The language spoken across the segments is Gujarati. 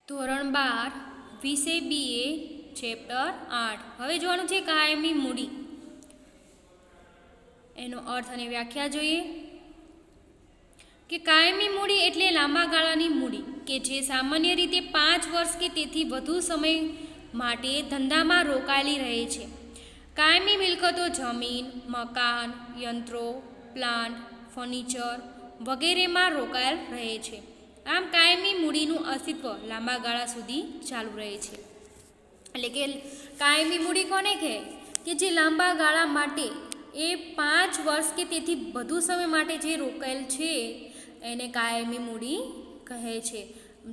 ધોરણ 12 વિષય BA ચેપ્ટર 8 હવે જોવાનું છે કાયમી મૂડી એનો અર્થ અને વ્યાખ્યા જોઈએ કે કાયમી મૂડી એટલે લાંબા ગાળાની મૂડી કે જે સામાન્ય રીતે 5 વર્ષ કે તેથી વધુ સમય માટે ધંધામાં રોકાયેલી રહે છે. કાયમી મિલકતો જમીન, મકાન, યંત્રો, પ્લાન્ટ, ફર્નિચર વગેરેમાં રોકાયેલ રહે છે. આમ કાયમી મૂડીનું અસ્તિત્વ લાંબા ગાળા સુધી ચાલુ રહે છે. એટલે કે કાયમી મૂડી કોને કહે કે જે લાંબા ગાળા માટે એ 5 વર્ષ કે તેથી વધુ સમય માટે જે રોકાયેલ છે એને કાયમી મૂડી કહે છે.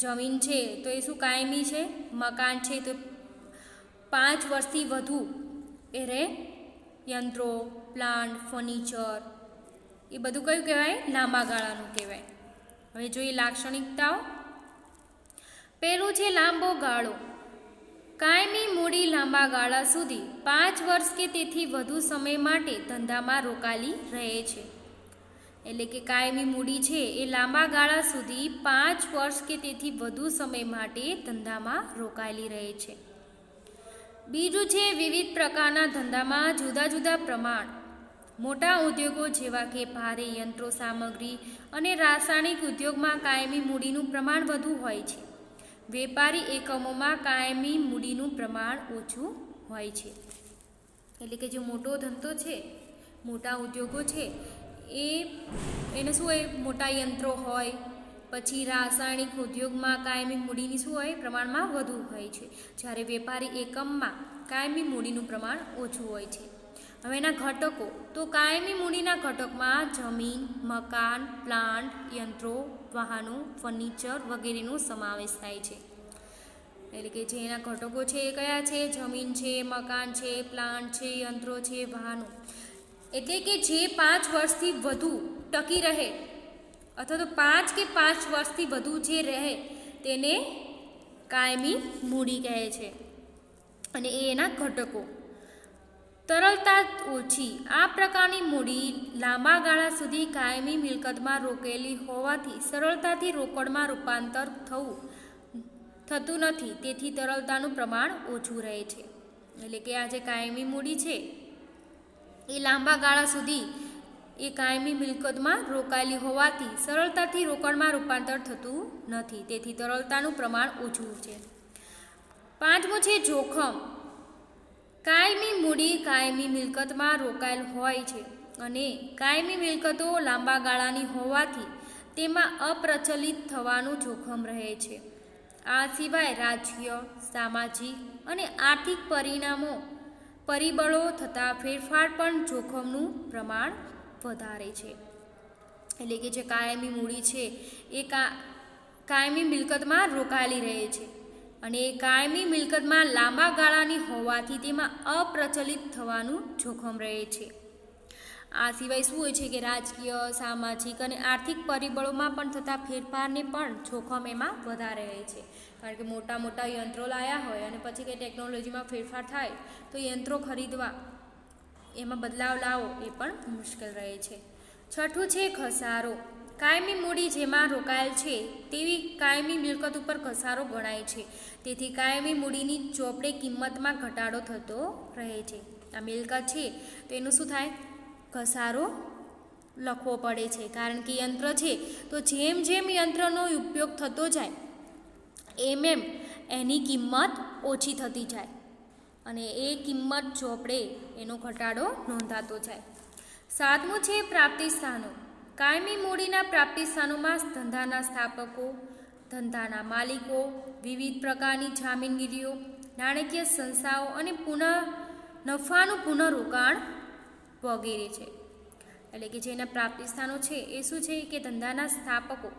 જમીન છે તો એ શું કાયમી છે, મકાન છે તો 5 વર્ષથી વધુ એ યંત્રો, પ્લાન્ટ, ફર્નિચર એ બધું કયું કહેવાય? લાંબા ગાળાનું કહેવાય. હવે જોઈએ લાક્ષણિકતાઓ. પહેલું છે લાંબો ગાળો. કાયમી મૂડી લાંબા ગાળા સુધી 5 વર્ષ કે તેથી વધુ સમય માટે ધંધામાં રોકાયેલી રહે છે. એટલે કે કાયમી મૂડી છે એ લાંબા ગાળા સુધી 5 વર્ષ કે તેથી વધુ સમય માટે ધંધામાં રોકાયેલી રહે છે. બીજું છે વિવિધ પ્રકારના ધંધામાં જુદા જુદા પ્રમાણ. મોટા ઉદ્યોગો જેવા કે ભારે યંત્રો સામગ્રી અને રાસાયણિક ઉદ્યોગમાં કાયમી મૂડીનું પ્રમાણ વધુ હોય છે. વેપારી એકમોમાં કાયમી મૂડીનું પ્રમાણ ઓછું હોય છે. એટલે કે જે મોટો ધંધો છે, મોટા ઉદ્યોગો છે એને શું હોય? મોટા યંત્રો હોય. પછી રાસાયણિક ઉદ્યોગમાં કાયમી મૂડીની શું હોય? પ્રમાણમાં વધુ હોય છે. જ્યારે વેપારી એકમમાં કાયમી મૂડીનું પ્રમાણ ઓછું હોય છે. હવે એના ઘટકો તો કાયમી મૂડીના ઘટકમાં જમીન, મકાન, પ્લાન્ટ, યંત્રો, વાહનો, ફર્નિચર વગેરેનો સમાવેશ થાય છે. એટલે કે જે એના ઘટકો છે એ કયા છે? જમીન છે, મકાન છે, પ્લાન્ટ છે, યંત્રો છે, વાહનો. એટલે કે જે 5 વર્ષથી વધુ ટકી રહે અથવા તો 5 કે 5 વર્ષથી વધુ જે રહે તેને કાયમી મૂડી કહે છે. અને એ એના ઘટકો. તરલતા ઓછી. આ પ્રકારની મૂડી લાંબા ગાળા સુધી કાયમી મિલકતમાં રોકેલી હોવાથી સરળતાથી રોકડમાં રૂપાંતર થતું નથી. તેથી તરલતાનું પ્રમાણ ઓછું રહે છે. એટલે કે આ જે કાયમી મૂડી છે એ લાંબા ગાળા સુધી એ કાયમી મિલકતમાં રોકાયેલી હોવાથી સરળતાથી રોકડમાં રૂપાંતર થતું નથી. તેથી તરલતાનું પ્રમાણ ઓછું છે. પાંચમું છે જોખમ. કાયમી મૂડી કાયમી મિલકતમાં રોકાયેલ હોય છે અને કાયમી મિલકતો લાંબા ગાળાની હોવાથી તેમાં અપ્રચલિત થવાનું જોખમ રહે છે. આ સિવાય રાજકીય, સામાજિક અને આર્થિક પરિબળો થતા ફેરફાર પણ જોખમનું પ્રમાણ વધારે છે. એટલે કે જે કાયમી મૂડી છે એ કાયમી મિલકતમાં રોકાયેલી રહે છે અને એ કાયમી મિલકતમાં લાંબા ગાળાની હોવાથી તેમાં અપ્રચલિત થવાનું જોખમ રહે છે. આ સિવાય શું હોય છે કે રાજકીય, સામાજિક અને આર્થિક પરિબળોમાં પણ થતા ફેરફારને પણ જોખમ એમાં વધારે રહે છે. કારણ કે મોટા મોટા યંત્રો લાયા હોય અને પછી કંઈ ટેકનોલોજીમાં ફેરફાર થાય તો યંત્રો ખરીદવા, એમાં બદલાવ લાવો એ પણ મુશ્કેલ રહે છે. છઠ્ઠું છે ઘસારો. કાયમી મૂડી જેમાં રોકાયેલ છે તેવી કાયમી મિલકત ઉપર ઘસારો ગણાય છે. તેથી કાયમી મૂડીની ચોપડે કિંમતમાં ઘટાડો થતો રહે છે. આ મિલકત છે તો એનું શું થાય? ઘસારો લખવો પડે છે. કારણ કે યંત્ર છે તો જેમ જેમ યંત્રનો ઉપયોગ થતો જાય એમ એની કિંમત ઓછી થતી જાય અને એ કિંમત ચોપડે એનો ઘટાડો નોંધાતો જાય. સાતમું છે પ્રાપ્તિ સ્થાનો. કાયમી મૂડીના પ્રાપ્તિ સ્થાનોમાં ધંધાના સ્થાપકો, ધંધાના માલિકો, વિવિધ પ્રકારની જામીનગીરીઓ, નાણાકીય સંસ્થાઓ અને નફાનું પુનઃરોકાણ વગેરે છે. એટલે કે જેના પ્રાપ્તિ સ્થાનો છે એ શું છે કે ધંધાના સ્થાપકો,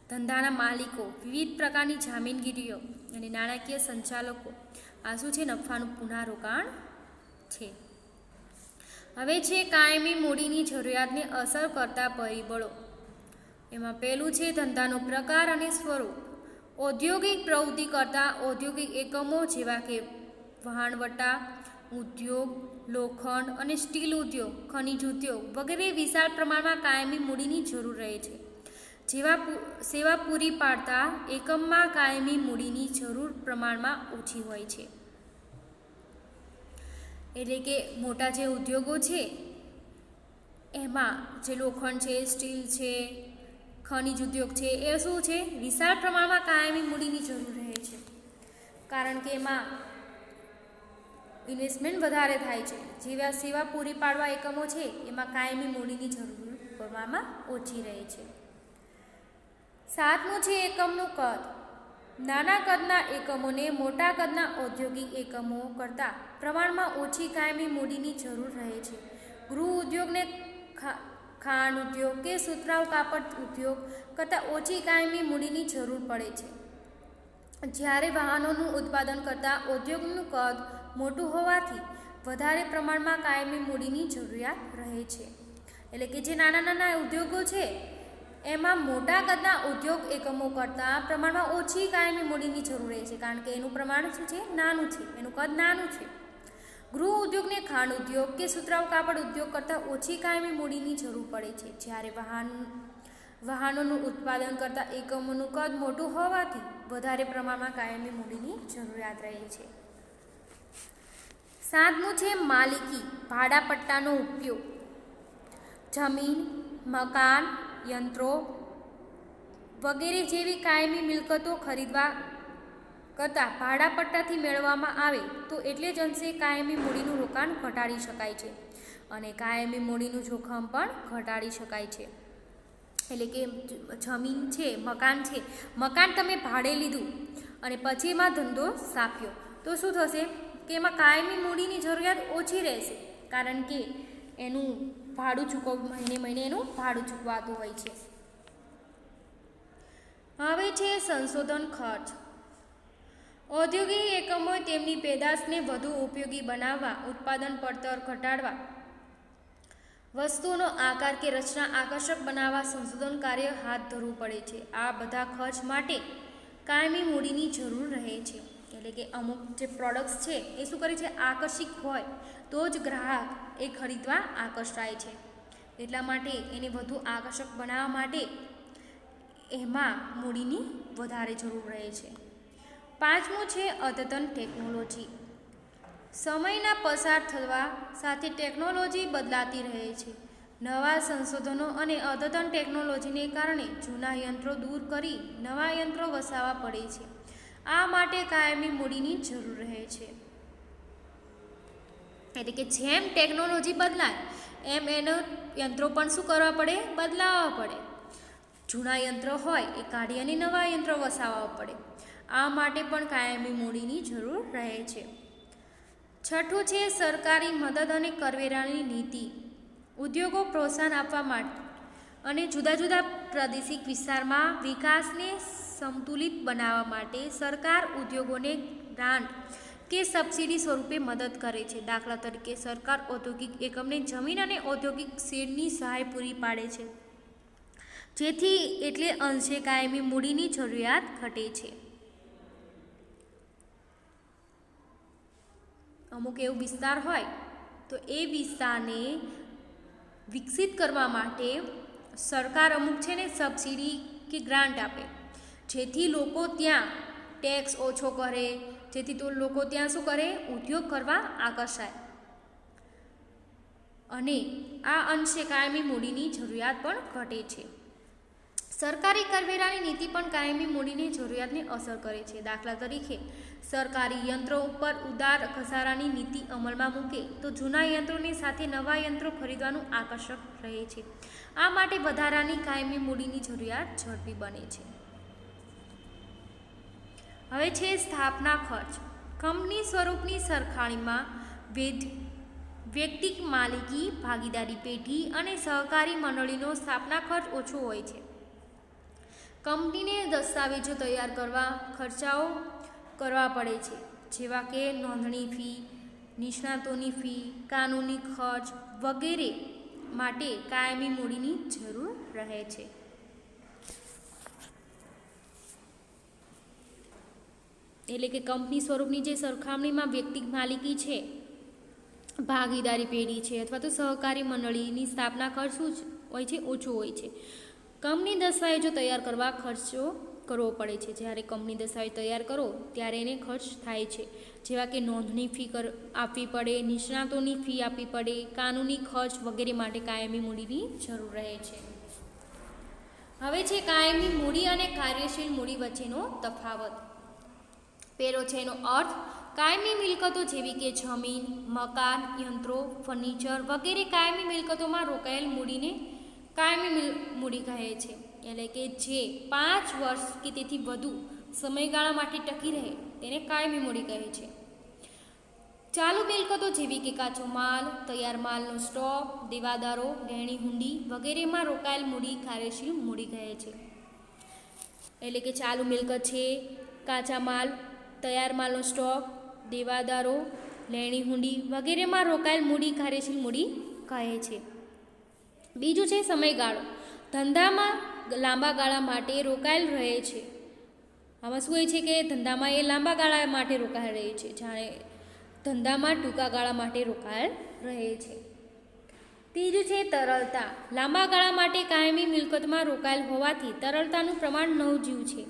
ધંધાના માલિકો, વિવિધ પ્રકારની જામીનગીરીઓ અને નાણાકીય સંચાલકો. આ શું છે? નફાનું પુનઃરોકાણ છે. હવે છે કાયમી મૂડીની જરૂરિયાતને અસર કરતા પરિબળો. એમાં પહેલું છે ધંધાનો પ્રકાર અને સ્વરૂપ. ઔદ્યોગિક પ્રવૃત્તિ કરતા ઔદ્યોગિક એકમો જેવા કે વહાણવટા ઉદ્યોગ, લોખંડ અને સ્ટીલ ઉદ્યોગ, ખનિજ ઉદ્યોગ વગેરે વિશાળ પ્રમાણમાં કાયમી મૂડીની જરૂર રહે છે. સેવા પૂરી પાડતા એકમમાં કાયમી મૂડીની જરૂર પ્રમાણમાં ઓછી હોય છે. એટલે કે મોટા જે ઉદ્યોગો છે એમાં જે લોખંડ છે, સ્ટીલ છે, ખનિજ ઉદ્યોગ છે, એ શું છે, વિશાળ પ્રમાણમાં કાયમી મૂડીની જરૂર રહે છે. કારણ કે એમાં ઇન્વેસ્ટમેન્ટ વધારે થાય છે. જેવા સેવા પૂરી પાડવા એકમો છે એમાં કાયમી મૂડીની જરૂર પ્રમાણમાં ઓછી રહે છે. 7મું છે એકમનું કદ. નાના કદના એકમોને મોટા કદના ઔદ્યોગિક એકમો કરતાં પ્રમાણમાં ઓછી કાયમી મૂડીની જરૂર રહે છે. ગૃહ ઉદ્યોગને ખાંડ ઉદ્યોગ કે સુતરાઉ કાપડ ઉદ્યોગ કરતાં ઓછી કાયમી મૂડીની જરૂર પડે છે. જ્યારે વાહનોનું ઉત્પાદન કરતાં ઉદ્યોગનું કદ મોટું હોવાથી વધારે પ્રમાણમાં કાયમી મૂડીની જરૂરિયાત રહે છે. એટલે કે જે નાના નાના ઉદ્યોગો છે એમાં મોટા કદના ઉદ્યોગ એકમો કરતાં પ્રમાણમાં ઓછી કાયમી મૂડીની જરૂર રહે છે. કારણ કે એનું પ્રમાણ શું છે, નાનું છે, એનું કદ નાનું છે. ગૃહ ઉદ્યોગને ખાંડ ઉદ્યોગ કે સુતરાઉ કાપડ ઉદ્યોગ કરતાં ઓછી કાયમી મૂડીની જરૂર પડે છે. જ્યારે વાહનોનું ઉત્પાદન કરતાં એકમોનું કદ મોટું હોવાથી વધારે પ્રમાણમાં કાયમી મૂડીની જરૂરિયાત રહે છે. 7મું છે માલિકી ભાડાપટ્ટાનો ઉપયોગ. જમીન, મકાન, યંત્રો વગેરે જેવી કાયમી મિલકતો ખરીદવા કરતાં ભાડાપટ્ટાથી મેળવવામાં આવે તો એટલે જ અંશે કાયમી મૂડીનું રોકાણ ઘટાડી શકાય છે અને કાયમી મૂડીનું જોખમ પણ ઘટાડી શકાય છે. એટલે કે જમીન છે, મકાન તમે ભાડે લીધું અને પછી એમાં ધંધો સ્થાપ્યો તો શું થશે કે એમાં કાયમી મૂડીની જરૂરિયાત ઓછી રહેશે. કારણ કે એનું ભાડું મહિને એનું ભાડું ચૂકવાતું હોય છે. હવે છે સંશોધન ખર્ચ. ઔદ્યોગિક એકમોએ તેમની પેદાશને વધુ ઉપયોગી બનાવવા, ઉત્પાદન પડતર ઘટાડવા, વસ્તુઓનો આકાર કે રચના આકર્ષક બનાવવા સંશોધન કાર્ય હાથ ધરવું પડે છે. આ બધા ખર્ચ માટે કાયમી મૂડીની જરૂર રહે છે. એટલે કે અમુક જે પ્રોડક્ટ્સ છે એ શું કરે છે, આકર્ષિક હોય તો જ ગ્રાહક એ ખરીદવા આકર્ષાય છે. એટલા માટે એને વધુ આકર્ષક બનાવવા માટે એમાં મૂડીની વધારે જરૂર રહે છે. 5મું છે અદ્યતન ટેકનોલોજી. સમયના પસાર થવા સાથે ટેકનોલોજી બદલાતી રહે છે. નવા સંશોધનો અને અદ્યતન ટેકનોલોજીને કારણે જૂના યંત્રો દૂર કરી નવા યંત્રો વસાવવા પડે છે. આ માટે કાયમી મૂડીની જરૂર રહે છે. એટલે કે જેમ ટેકનોલોજી બદલાય એમ એનો યંત્રો પણ શું કરવા પડે, બદલાવવા પડે. જૂના યંત્રો હોય એ કાઢી અને નવા યંત્રો વસાવવા પડે. આ માટે પણ કાયમી મૂડીની જરૂર રહે છે. 6થું છે સરકારી મદદ અને કરવેરાની નીતિ. ઉદ્યોગો પ્રોત્સાહન આપવા માટે અને જુદા જુદા પ્રાદેશિક વિસ્તારમાં વિકાસને સંતુલિત બનાવવા માટે સરકાર ઉદ્યોગોને ગ્રાન્ટ કે સબસિડી સ્વરૂપે મદદ કરે છે. દાખલા તરીકે સરકાર ઔદ્યોગિક એકમને જમીન અને ઔદ્યોગિક શેડની સહાય પૂરી પાડે છે, જેથી એટલે અંશે કાયમી મૂડીની જરૂરિયાત ઘટે છે. અમુક એવું વિસ્તાર હોય તો એ વિસ્તારને વિકસિત કરવા માટે સરકાર અમુક છે ને સબસિડી કે ગ્રાન્ટ આપે, જેથી લોકો ત્યાં ટેક્સ ઓછો કરે, જેથી તો લોકો ત્યાં શું કરે, ઉદ્યોગ કરવા આકર્ષાય. અને આ અંશે કાયમી મૂડીની જરૂરિયાત પણ ઘટે છે. સરકારી કરવેરાની નીતિ પણ કાયમી મૂડીની જરૂરિયાતને અસર કરે છે. દાખલા તરીકે સરકારી યંત્રો ઉપર ઉદાર ઘસારાની નીતિ અમલમાં મૂકે તો જૂના યંત્રોની સાથે નવા યંત્રો ખરીદવાનું આકર્ષક રહે છે. આ માટે વધારાની કાયમી મૂડીની જરૂરિયાત ઝડપી બને છે. હવે છે સ્થાપના ખર્ચ. કંપની સ્વરૂપની સરખામણીમાં વ્યક્તિગત માલિકી, ભાગીદારી પેઢી અને સહકારી મંડળીનો સ્થાપના ખર્ચ ઓછો હોય છે. કંપનીને દસ્તાવેજો તૈયાર કરવા ખર્ચાઓ કરવા પડે છે, જેવા કે નોંધણી ફી, નિષ્ણાતોની ફી, કાનૂની ખર્ચ વગેરે માટે કાયમી મૂડીની જરૂર રહે છે. એટલે કે કંપની સ્વરૂપની જે સરખામણીમાં વ્યક્તિગત માલિકી છે, ભાગીદારી પેઢી છે અથવા તો સહકારી મંડળીની સ્થાપના ખર્ચ શું હોય છે, ઓછું હોય છે. કંપની દસ્તાવેજો તૈયાર કરવા ખર્ચો કરવો પડે છે. જ્યારે કંપની દસ્તાવેજ તૈયાર કરો ત્યારે એને ખર્ચ થાય છે, જેવા કે નોંધણી ફી આપવી પડે, નિષ્ણાતોની ફી આપવી પડે, કાનૂની ખર્ચ વગેરે માટે કાયમી મૂડીની જરૂર રહે છે. હવે છે કાયમી મૂડી અને કાર્યશીલ મૂડી વચ્ચેનો તફાવત. પહેલો છે એનો અર્થ. કાયમી મિલકતો જેવી કે જમીન, મકાન, યંત્રો, ફર્નિચર વગેરે કાયમી મિલકતોમાં રોકાયેલ મૂડીને કાયમી મૂડી કહે છે. એટલે કે જે 5 વર્ષ કે તેથી વધુ સમયગાળા માટે ટકી રહે તેને કાયમી મૂડી કહે છે. ચાલુ મિલકતો જેવી કે કાચો માલ, તૈયાર માલનો સ્ટોક, દેવાદારો, ગહેણી હુંડી વગેરેમાં રોકાયેલ મૂડી કાર્યશીલ મૂડી કહે છે. એટલે કે ચાલુ મિલકત છે, કાચા માલ, તૈયાર માલનો સ્ટોક, દેવાદારો, લેણી હુંડી વગેરેમાં રોકાયેલ મૂડી કાર્યશીલ મૂડી કહે છે. બીજું છે સમયગાળો. ધંધામાં લાંબા ગાળા માટે રોકાયેલ રહે છે. આમાં શું હોય છે કે ધંધામાં એ લાંબા ગાળા માટે રોકાયેલ રહે છે, જ્યારે ધંધામાં ટૂંકા ગાળા માટે રોકાયેલ રહે છે. ત્રીજું છે તરલતા. લાંબા ગાળા માટે કાયમી મિલકતમાં રોકાયેલ હોવાથી તરલતાનું પ્રમાણ નવજીવ છે,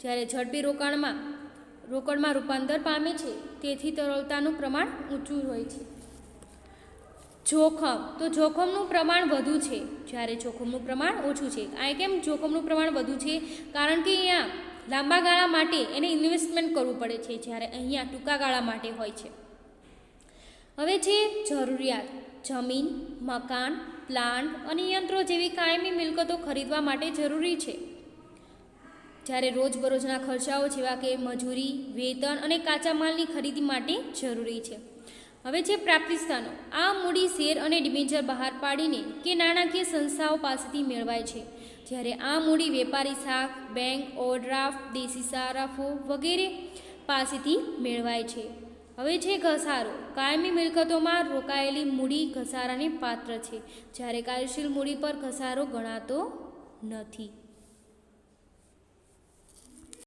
જ્યારે ઝડપી રોકડમાં રૂપાંતર પામે છે, તેથી તરલતાનું પ્રમાણ ઊંચું હોય છે. જોખમ. તો જોખમનું પ્રમાણ વધુ છે, જ્યારે જોખમનું પ્રમાણ ઓછું છે. આ કેમ જોખમનું પ્રમાણ વધુ છે? કારણ કે અહીંયા લાંબા ગાળા માટે એને ઇન્વેસ્ટમેન્ટ કરવું પડે છે, જ્યારે અહીંયા ટૂંકા ગાળા માટે હોય છે. હવે છે જરૂરિયાત. જમીન, મકાન, પ્લાન્ટ અને યંત્રો જેવી કાયમી મિલકતો ખરીદવા માટે જરૂરી છે, જ્યારે રોજબરોજના ખર્ચાઓ જેવા કે મજૂરી, વેતન અને કાચા માલની ખરીદી માટે જરૂરી છે. હવે છે પ્રાપ્તિ સ્થાનો. આ મૂડી શેર અને ડિબેન્ચર બહાર પાડીને કે નાણાકીય સંસ્થાઓ પાસેથી મેળવાય છે, જ્યારે આ મૂડી વેપારી શાખ, બેંક, ઓવરડ્રાફ્ટ, દેશી સારાફો વગેરે પાસેથી મેળવાય છે. હવે છે ઘસારો. કાયમી મિલકતોમાં રોકાયેલી મૂડી ઘસારાને પાત્ર છે, જ્યારે કાર્યશીલ મૂડી પર ઘસારો ગણાતો નથી.